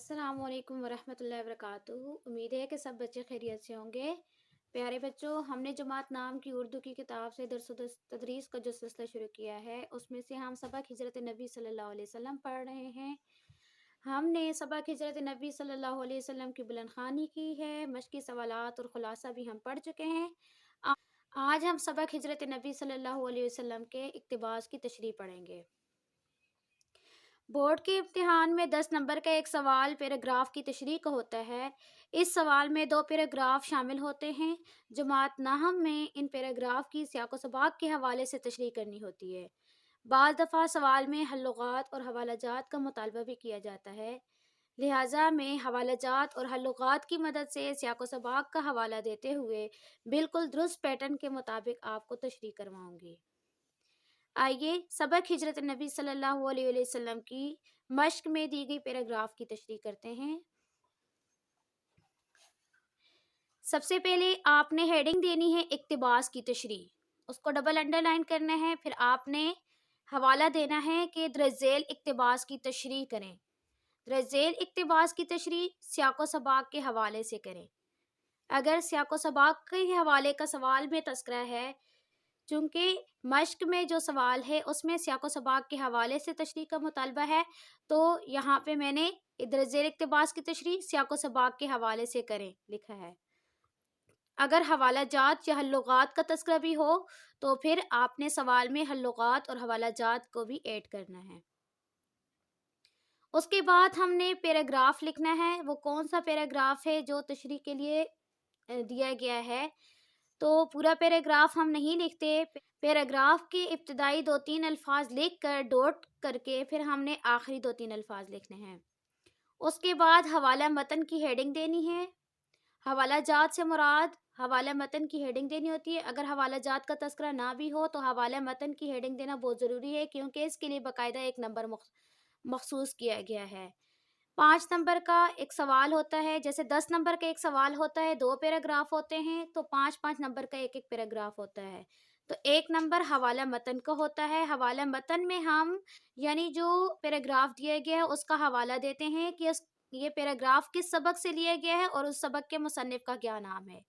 अस्सलाम वालेकुम वरहमतुल्लाहि वबरकातुहू। उम्मीद है कि सब बच्चे खैरियत से होंगे। प्यारे बच्चों, हमने जमात नाम की उर्दू की किताब से तदरीस का जो सिलसिला शुरू किया है, उसमें से हम सबक हिजरत नबी सल्लल्लाहु अलैहि वसल्लम पढ़ रहे हैं। हमने सबक हिजरत नबी सल्लल्लाहु अलैहि वसल्लम की बुलंदखानी की है, मश्की सवालात और खुलासा भी हम पढ़ चुके हैं। आज हम सबक हिजरत नबी सल्लल्लाहु अलैहि वसल्लम के इक्तिबास की तशरीह पढ़ेंगे। बोर्ड के इम्तिहान में 10 नंबर का एक सवाल पैराग्राफ की तशरीह का होता है। इस सवाल में 2 पैराग्राफ शामिल होते हैं। जमात नाहम में इन पैराग्राफ की सियाको सबाक के हवाले से तशरीह करनी होती है। बाज़ दफ़ा सवाल में हल्लुगात और हवालाजात का मुतालबा भी किया जाता है, लिहाजा में हवालाजात और हल्लुगात की मदद से सियाको सबाक का हवाला देते हुए बिल्कुल दुरुस्त पैटर्न के मुताबिक आपको तशरीह करवाऊंगी। आइए सबक हिजरत नबी सल्लल्लाहु अलैहि वसल्लम की मश्क में दी गई पैराग्राफ की तशरीह करते हैं। सबसे पहले आपने हेडिंग देनी है इक्तिबास की तशरीह, उसको डबल अंडरलाइन करना है। फिर आपने हवाला देना है कि दरअज़ेल इक्तिबास की तशरीह करें। दरअज़ेल इक्तिबास की तशरीह सियाको सबाक के हवाले से करें। अगर सियाको सबाक के हवाले का सवाल में तस्करा है, चूँकि मश्क में जो सवाल है उसमें सियाको सबाक के हवाले से तशरीह का मुतालबा है, तो यहाँ पे मैंने दरअज़ेल इक्तिबास की तशरीह सियाको सबाक के हवाले से करें लिखा है। अगर हवालाजात या हल्लुगात का तस्करा भी हो तो फिर आपने सवाल में हल्लुगात और हवालाजात को भी ऐड करना है। उसके बाद हमने पैराग्राफ लिखना है। वो कौन सा पैराग्राफ है जो तशरीह के लिए दिया गया है। तो पूरा पैराग्राफ हम नहीं लिखते। पैराग्राफ के इब्तिदाई 2-3 अल्फाज लिख कर डॉट करके फिर हमने आखिरी 2-3 अल्फाज लिखने हैं। उसके बाद हवाला मतन की हेडिंग देनी है। हवाला जात से मुराद हवाला मतन की हेडिंग देनी होती है। अगर हवाला जात का तस्करा ना भी हो तो हवाला मतन की हेडिंग देना बहुत ज़रूरी है, क्योंकि इसके लिए बाकायदा एक नंबर मखसूस किया गया है। 5 नंबर का एक सवाल होता है, जैसे 10 नंबर का एक सवाल होता है, 2 पैराग्राफ होते हैं, तो 5-5 नंबर का एक एक पैराग्राफ होता है। तो 1 नंबर हवाला मतन का होता है। हवाला मतन में हम यानी जो पैराग्राफ दिया गया है उसका हवाला देते हैं कि ये पैराग्राफ किस सबक से लिया गया है और उस सबक के मुसन्निफ का क्या नाम है।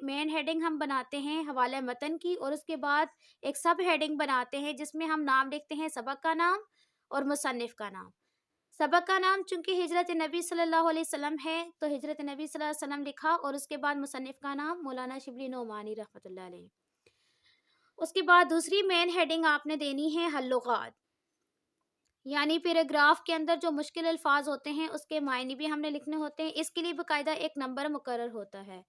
मेन हेडिंग हम बनाते हैं हवाला मतन की, और उसके बाद एक सब हेडिंग बनाते हैं जिसमें हम नाम लिखते हैं सबक का नाम और मुसन्निफ का नाम। सबक का नाम चूंकि हिजरत नबी सल्लल्लाहु अलैहि वसल्लम है तो हिजरत नबी सल्लल्लाहु अलैहि वसल्लम लिखा, और उसके बाद मुसन्निफ का नाम मौलाना शिबली नोमानी रहमतुल्लाह अलैह। उसके बाद दूसरी मेन हेडिंग आपने देनी है हल्लुगात, यानी पैराग्राफ के अंदर जो मुश्किल अल्फाज होते हैं उसके मायने भी हमने लिखने होते हैं। इसके लिए बाकायदा एक नंबर मुकर्रर होता है।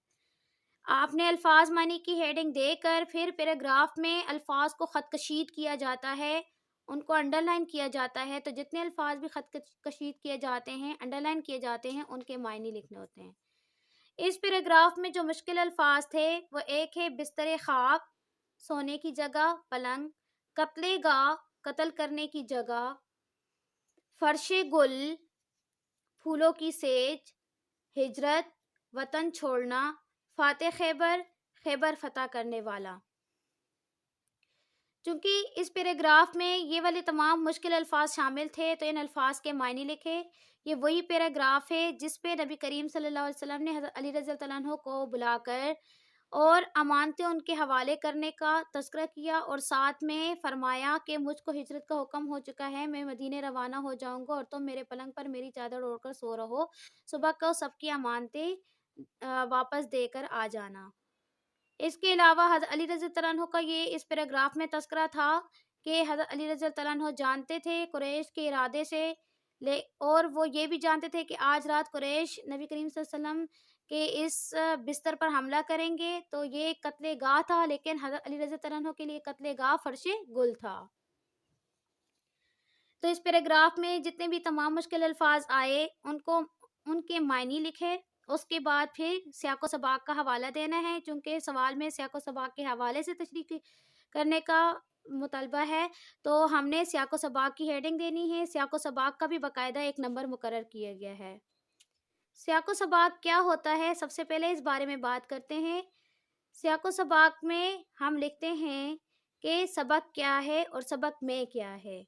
आपने अल्फाज मानी की हेडिंग देकर फिर पैराग्राफ में अल्फाज को ख़त कशीद किया जाता है, उनको अंडरलाइन किया जाता है। तो जितने अल्फाज भी ख़त कशीद किए जाते हैं, अंडरलाइन किए जाते हैं, उनके मायने लिखने होते हैं। इस पैराग्राफ में जो मुश्किल अल्फाज थे वो एक है बिस्तर ख्वाब, सोने की जगह पलंग, कत्ले गाह, कत्ल करने की जगह, फर्शे गुल, फूलों की सेज, हिजरत, वतन छोड़ना, फाते खैबर, खैबर फतह करने वाला। चूँकि इस पैराग्राफ में ये वाले तमाम मुश्किल अल्फाज शामिल थे तो इन अल्फाज के मायने लिखे। ये वही पैराग्राफ है जिस पे नबी करीम सल्लल्लाहु अलैहि वसल्लम ने हज़रत अली रज़ी अल्लाह अन्हु को बुलाकर और अमानतें उनके हवाले करने का तज़किरा किया, और साथ में फरमाया कि मुझको हिजरत का हुक्म हो चुका है, मैं मदीने रवाना हो जाऊंगा और तुम मेरे पलंग पर मेरी चादर ओढ़कर सो रहो। सुबह को सबकी अमानतें वापस देकर आ जाना। इसके अलावा हज़रत अली रज़ी अल्लाह अन्हु का ये इस पैराग्राफ में तज़किरा था कि हज़रत अली रज़ी अल्लाह अन्हु जानते थे कुरैश के इरादे से और वो ये भी जानते थे कि आज रात कुरैश नबी करीम सल्लल्लाहु अलैहि वसल्लम के इस बिस्तर पर हमला करेंगे। तो ये कत्ले गाह था, लेकिन हज़रत अली रज़ी अल्लाह अन्हु के लिए कत्ले गाह फर्शे गुल था। तो इस पैराग्राफ में जितने भी तमाम मुश्किल अल्फाज आए उनको उनके मायने लिखे। उसके बाद फिर सियाको सबाक का हवाला देना है, चूँकि सवाल में सियाको सबाक के हवाले से तशरीह करने का मुतालबा है, तो हमने सियाको सबाक की हेडिंग देनी है। सियाको सबाक का भी बाकायदा एक नंबर मुकर्रर किया गया है। सियाको सबाक क्या होता है, सबसे पहले इस बारे में बात करते हैं। सियाको सबाक में हम लिखते हैं कि सबक क्या है और सबक में क्या है।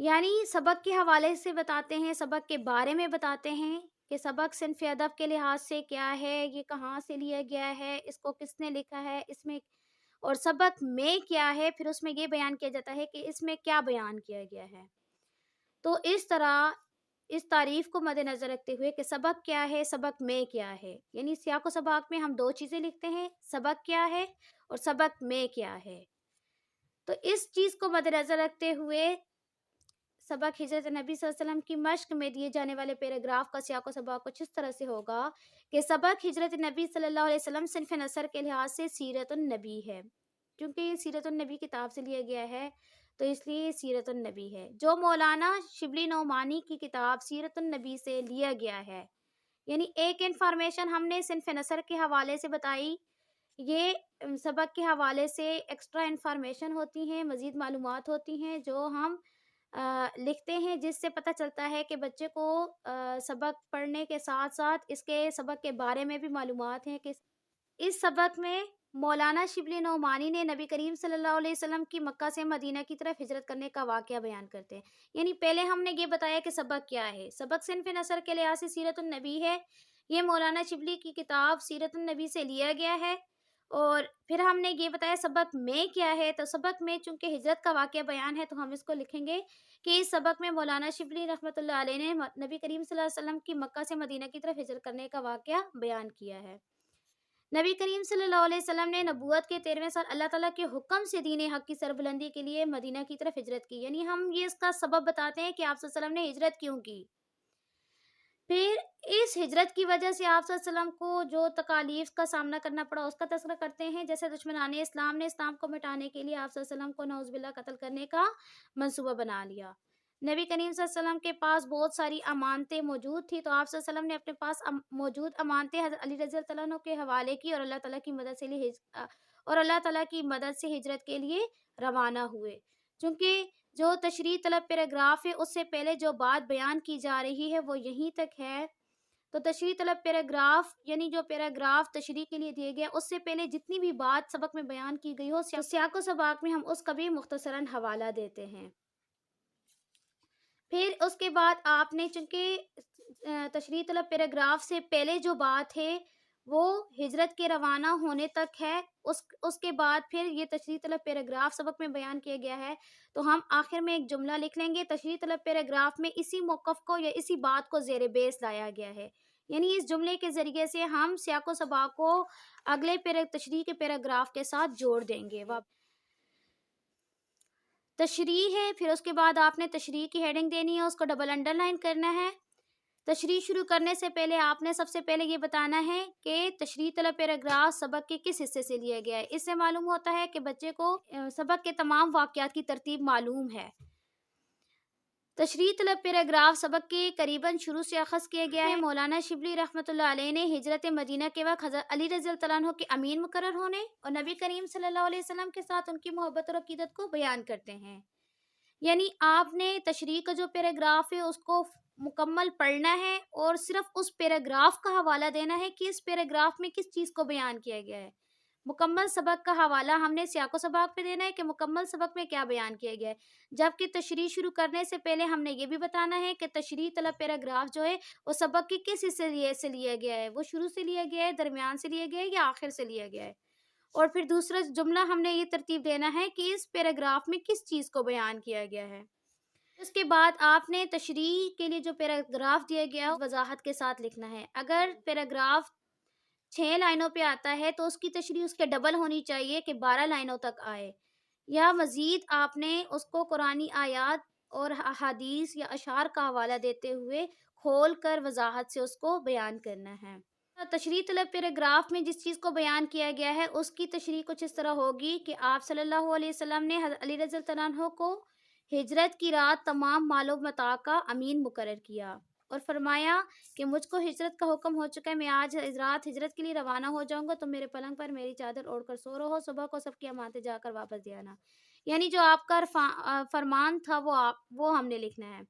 यानी सबक के हवाले से बताते हैं, सबक के बारे में बताते हैं कि सबक सिन्फ़ अदब के लिहाज से क्या है, ये कहाँ से लिया गया है, इसको किसने लिखा है, इसमें और सबक में क्या है, फिर उसमें ये बयान किया जाता है कि इसमें क्या बयान किया गया है। तो इस तरह इस तारीफ़ को मद्देनज़र रखते हुए कि सबक क्या है, सबक में क्या है, यानी सियाक़ व सबाक़ में हम 2 चीज़ें लिखते हैं, सबक क्या है और सबक में क्या है। तो इस चीज़ को मद्देनज़र रखते हुए सबक हिजरत नबी सल्लल्लाहु अलैहि वसल्लम की मश्क में दिए जाने वाले पैराग्राफ का सियाक़ व सबाक़ कुछ इस तरह से होगा कि सबक हिजरत नबी सल्लल्लाहु अलैहि वसल्लम सिन्फ़ नसर के लिहाज से सीरतुन नबी है। क्योंकि ये सीरतुन नबी किताब से लिया गया है, तो इसलिए ये सीरतुन नबी है। जो मौलाना शिबली नोमानी की किताब सीरतुन नबी से लिया गया है, यानी एक इन्फॉर्मेशन हमने सिन्फ़ नसर के हवाले से बताई, ये सबक के हवाले से एक्स्ट्रा इन्फॉर्मेशन होती हैं, मज़ीद मालूमात होती हैं जो हम लिखते हैं, जिससे पता चलता है कि बच्चे को सबक पढ़ने के साथ-साथ इसके सबक के बारे में भी मालूमात हैं कि इस सबक में मौलाना शिबली नोमानी ने नबी करीम सल्लल्लाहु अलैहि वसल्लम की मक्का से मदीना की तरफ हिजरत करने का वाक़या बयान करते हैं। यानी पहले हमने ये बताया कि सबक क्या है। सबक सिन्फ़ नसर के लिहाज से सीरतुन नबी है। ये मौलाना शिबली की किताब सीरतुन नबी से लिया गया है। और फिर हमने ये बताया सबक में क्या है, तो सबक में चूँकि हिजरत का वाक़या बयान है, तो हम इसको लिखेंगे कि इस सबक में मौलाना शिबली रहमतुल्लाह अलैह ने नबी करीम सल्लल्लाहु अलैहि वसल्लम की मक्का से मदीना की तरफ हिजरत करने का वाक़या बयान किया है। नबी करीम सल्लल्लाहु अलैहि वसल्लम ने नबूवत के 13वें साल अल्लाह ताला के हुक्म से दीन हक़ की सरबुलंदी के लिए मदीना की तरफ हिजरत की। यानी हम ये इसका सबब बताते हैं कि आप सल्लल्लाहु अलैहि वसल्लम ने हिजरत क्यों की। फिर इस हिजरत की वजह से आप सल्लल्लाहु अलैहि वसल्लम को जो तकालीफ का सामना करना पड़ा उसका तज़किरा करते हैं। जैसे दुश्मनाने इस्लाम ने इस्लाम को मिटाने के लिए आप सल्लल्लाहु अलैहि वसल्लम को नऊज़ुबिल्लाह कत्ल करने का मंसूबा बना लिया। नबी करीम सल्लल्लाहु अलैहि वसल्लम के पास बहुत सारी अमानतें मौजूद थी, तो आप सल्लल्लाहु अलैहि वसल्लम ने अपने पास मौजूद अमानतें हज़रत अली रज़ी अल्लाह अन्हु के हवाले की और अल्लाह ताला की मदद से और अल्लाह ताला की मदद से हिजरत के लिए रवाना हुए। चूँकि जो तशरीह तलब पैराग्राफ है, उससे पहले जो बात बयान की जा रही है, वो यहीं तक है। तो तशरीह तलब पैराग्राफ यानी जो पैराग्राफ तशरीह के लिए दिए गए, उससे पहले जितनी भी बात सबक में बयान की गई हो, तो सियाक़ व सबाक़ में हम उसका भी मुख्तसरन हवाला देते हैं। फिर उसके बाद आपने चूँकि तशरीह तलब पैराग्राफ से पहले जो बात है, वो हिजरत के रवाना होने तक है। उसके बाद फिर ये तशरीह तलब पैराग्राफ सबक में बयान किया गया है, तो हम आखिर में एक जुमला लिख लेंगे। तशरीह तलब पैराग्राफ में इसी मौक़िफ़ को या इसी बात को ज़ेर बेस लाया गया है। यानी इस जुमले के ज़रिए से हम सियाक़ व सबाक़ को अगले तशरीह के पैराग्राफ के साथ जोड़ देंगे। तशरीह है, फिर उसके बाद आपने तशरीह की हेडिंग देनी है, उसको डबल अंडरलाइन करना है। तशरीह शुरू करने से पहले आपने सबसे पहले ये बताना है कि तशरीह तलब पैराग्राफ सबक के किस हिस्से से लिया गया है। इससे मालूम होता है कि बच्चे को सबक के तमाम वाक़यात की तरतीब मालूम है। तशरीह तलब पैराग्राफ सबक के करीबन शुरू से अख़ज़ किया गया है। मौलाना शिबली रहमतुल्लाह अलैह ने हिजरत मदीना के वक़्त हज़रत अली रज़ी अल्लाह अन्हु के अमीन मुकर्रर होने और नबी करीम सल्लल्लाहु अलैहि वसल्लम के साथ उनकी मोहब्बत और अक़ीदत को बयान करते हैं। यानी आपने तशरीह का जो पैराग्राफ है उसको मुकम्मल पढ़ना है और सिर्फ उस पैराग्राफ का हवाला देना है कि इस पैराग्राफ में किस चीज़ को बयान किया गया है। मुकम्मल सबक का हवाला हमने सियाक़ व सबाक़ पे देना है कि मुकम्मल सबक में क्या बयान किया गया है। जबकि तशरीह शुरू करने से पहले हमने ये भी बताना है कि तशरीह तलब पैराग्राफ जो है वो सबक के किस हिस्से से लिया गया है। वो शुरू से लिया गया है, दरमियान से लिया गया है या आखिर से लिया गया है। और फिर दूसरा जुमला हमने ये तरतीब देना है कि इस पैराग्राफ में किस चीज़ को बयान किया गया है। उसके बाद आपने तशरीह के लिए जो पैराग्राफ दिया गया है वज़ाहत के साथ लिखना है। अगर पैराग्राफ 6 लाइनों पे आता है तो उसकी तशरीह उसके डबल होनी चाहिए कि 12 लाइनों तक आए, या मज़ीद आपने उसको कुरानी आयात और अहादीस या अशार का हवाला देते हुए खोल कर वज़ाहत से उसको बयान करना है। तशरीह तलब पैराग्राफ में जिस चीज़ को बयान किया गया है उसकी तशरीह कुछ इस तरह होगी कि आप सल्लल्लाहु अलैहि वसल्लम ने हज़रत अली रज़ी अल्लाह अन्हु को हिजरत की रात तमाम मालो मता का अमीन मुकर्रर किया और फरमाया कि मुझको हिजरत का हुक्म हो चुका है, मैं आज रात हिजरत के लिए रवाना हो जाऊंगा, तो मेरे पलंग पर मेरी चादर ओढ़कर सो रहो, सुबह को सबकी अमानतें जाकर वापस दे आना। यानी जो आपका फरमान था वो हमने लिखना है।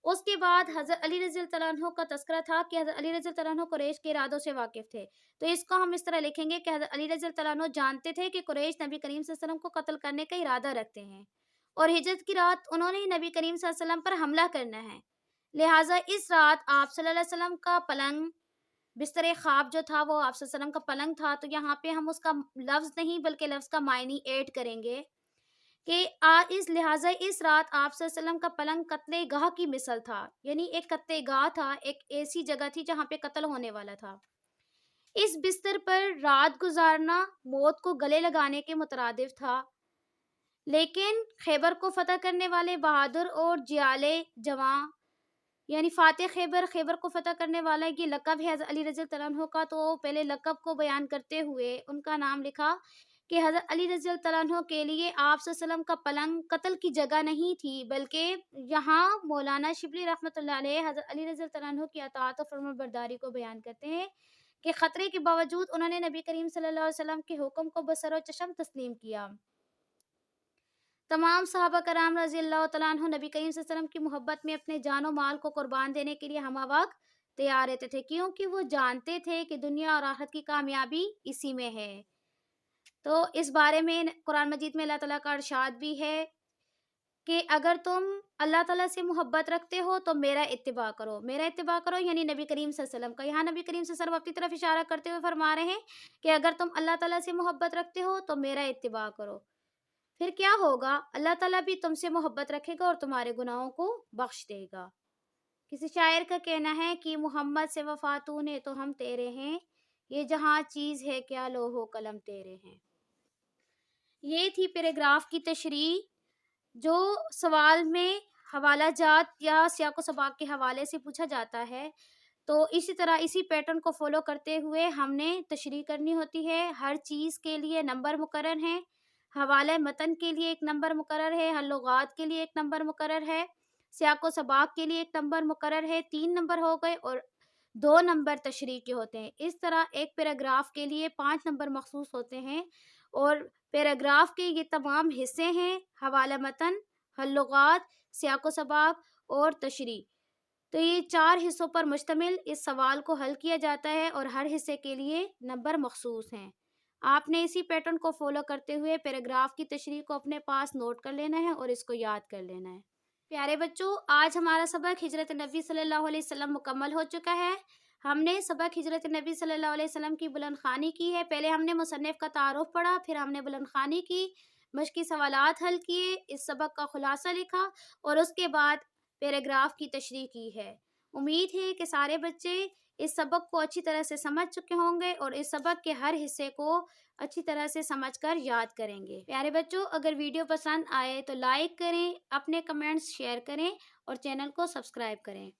उसके बाद हज़रत अली रज़ी अल्लाह अन्हु का तज़किरा था कि हज़रत अली रज़ी अल्लाह अन्हु कुरैश के इरादों से वाकिफ़ थे। तो इसको हम इस तरह लिखेंगे कि हज़रत अली रज़ी अल्लाह अन्हु जानते थे कि कुरैश नबी करीम सल्लल्लाहु अलैहि वसल्लम को कत्ल करने का इरादा रखते हैं اور ہجرت کی رات انہوں نے نبی کریم صلی اللہ علیہ وسلم پر حملہ کرنا ہے، لہٰذا اس رات آپ صلی اللہ علیہ وسلم کا پلنگ بستر خواب جو تھا وہ آپ صلی اللہ علیہ وسلم کا پلنگ تھا، تو یہاں پہ ہم اس کا لفظ نہیں بلکہ لفظ کا معنی ایڈ کریں گے کہ اس لہٰذا اس رات آپ صلی اللہ علیہ وسلم کا پلنگ قتل گاہ کی مثل تھا، یعنی ایک قتل گاہ تھا، ایک ایسی جگہ تھی جہاں پہ قتل ہونے والا تھا۔ اس بستر پر رات گزارنا موت کو گلے لگانے کے مترادف تھا، لیکن خیبر کو فتح کرنے والے بہادر اور جیالے جواں یعنی فاتح خیبر، خیبر کو فتح کرنے والا یہ لقب ہے حضرت علی رضی اللہ عنہ کا، تو پہلے لقب کو بیان کرتے ہوئے ان کا نام لکھا کہ حضرت علی رضی اللہ عنہ کے لیے آپ صلی اللہ علیہ وسلم کا پلنگ قتل کی جگہ نہیں تھی، بلکہ یہاں مولانا شبلی رحمۃ اللہ علیہ حضرت علی رضی اللہ عنہ کی اطاعت و فرمانبرداری کو بیان کرتے ہیں کہ خطرے کے باوجود انہوں نے نبی کریم صلی اللہ علیہ وسلم کے حکم کو بسر و چشم تسلیم کیا۔ تمام صحابہ کرام رضی اللہ تعالیٰ عنہ نبی کریم صلی اللہ علیہ وسلم کی محبت میں اپنے جان و مال کو قربان دینے کے لیے ہمہ وقت تیار رہتے تھے، کیونکہ وہ جانتے تھے کہ دنیا اور آخرت کی کامیابی اسی میں ہے۔ تو اس بارے میں قرآن مجید میں اللہ تعالیٰ کا ارشاد بھی ہے کہ اگر تم اللہ تعالیٰ سے محبت رکھتے ہو تو میرا اتباع کرو، میرا اتباع کرو یعنی نبی کریم صلی اللہ علیہ وسلم کا۔ یہاں نبی کریم صلی اللہ علیہ وسلم اپنی طرف اشارہ کرتے ہوئے فرما رہے ہیں کہ اگر تم اللہ تعالیٰ سے محبت رکھتے ہو تو میرا اتباع کرو، پھر کیا ہوگا؟ اللہ تعالیٰ بھی تم سے محبت رکھے گا اور تمہارے گناہوں کو بخش دے گا۔ کسی شاعر کا کہنا ہے کہ محمد سے وفا تو نے تو ہم تیرے ہیں، یہ جہاں چیز ہے کیا لوح و قلم تیرے ہیں۔ یہ تھی پیراگراف کی تشریح، جو سوال میں حوالہ جات یا سیاق و سباق کے حوالے سے پوچھا جاتا ہے، تو اسی طرح اسی پیٹرن کو فالو کرتے ہوئے ہم نے تشریح کرنی ہوتی ہے۔ ہر چیز کے لیے نمبر مقرر ہیں، حوالہ متن کے لیے ایک نمبر مقرر ہے، ہر لغات کے لیے ایک نمبر مقرر ہے، سیاق و سباق کے لیے ایک نمبر مقرر ہے، 3 نمبر ہو گئے اور 2 نمبر تشریح کے ہوتے ہیں۔ اس طرح ایک پیراگراف کے لیے 5 نمبر مخصوص ہوتے ہیں، اور پیراگراف کے یہ تمام حصے ہیں: حوالہ متن، حل لغات، سیاق و سباق اور تشریح۔ تو یہ 4 حصوں پر مشتمل اس سوال کو حل کیا جاتا ہے اور ہر حصے کے لیے نمبر مخصوص ہیں۔ آپ نے اسی پیٹرن کو فالو کرتے ہوئے پیراگراف کی تشریح کو اپنے پاس نوٹ کر لینا ہے اور اس کو یاد کر لینا ہے۔ پیارے بچوں، آج ہمارا سبق ہجرت نبی صلی اللہ علیہ وسلم مکمل ہو چکا ہے۔ ہم نے سبق ہجرت نبی صلی اللہ علیہ وسلم کی بلند خوانی کی ہے۔ پہلے ہم نے مصنف کا تعارف پڑھا، پھر ہم نے بلند خوانی کی، مشقی سوالات حل کیے، اس سبق کا خلاصہ لکھا اور اس کے بعد پیراگراف کی تشریح کی ہے۔ امید ہے کہ سارے بچے اس سبق کو اچھی طرح سے سمجھ چکے ہوں گے اور اس سبق کے ہر حصے کو اچھی طرح سے سمجھ کر یاد کریں گے۔ پیارے بچوں، اگر ویڈیو پسند آئے تو لائک کریں، اپنے کمنٹس شیئر کریں اور چینل کو سبسکرائب کریں۔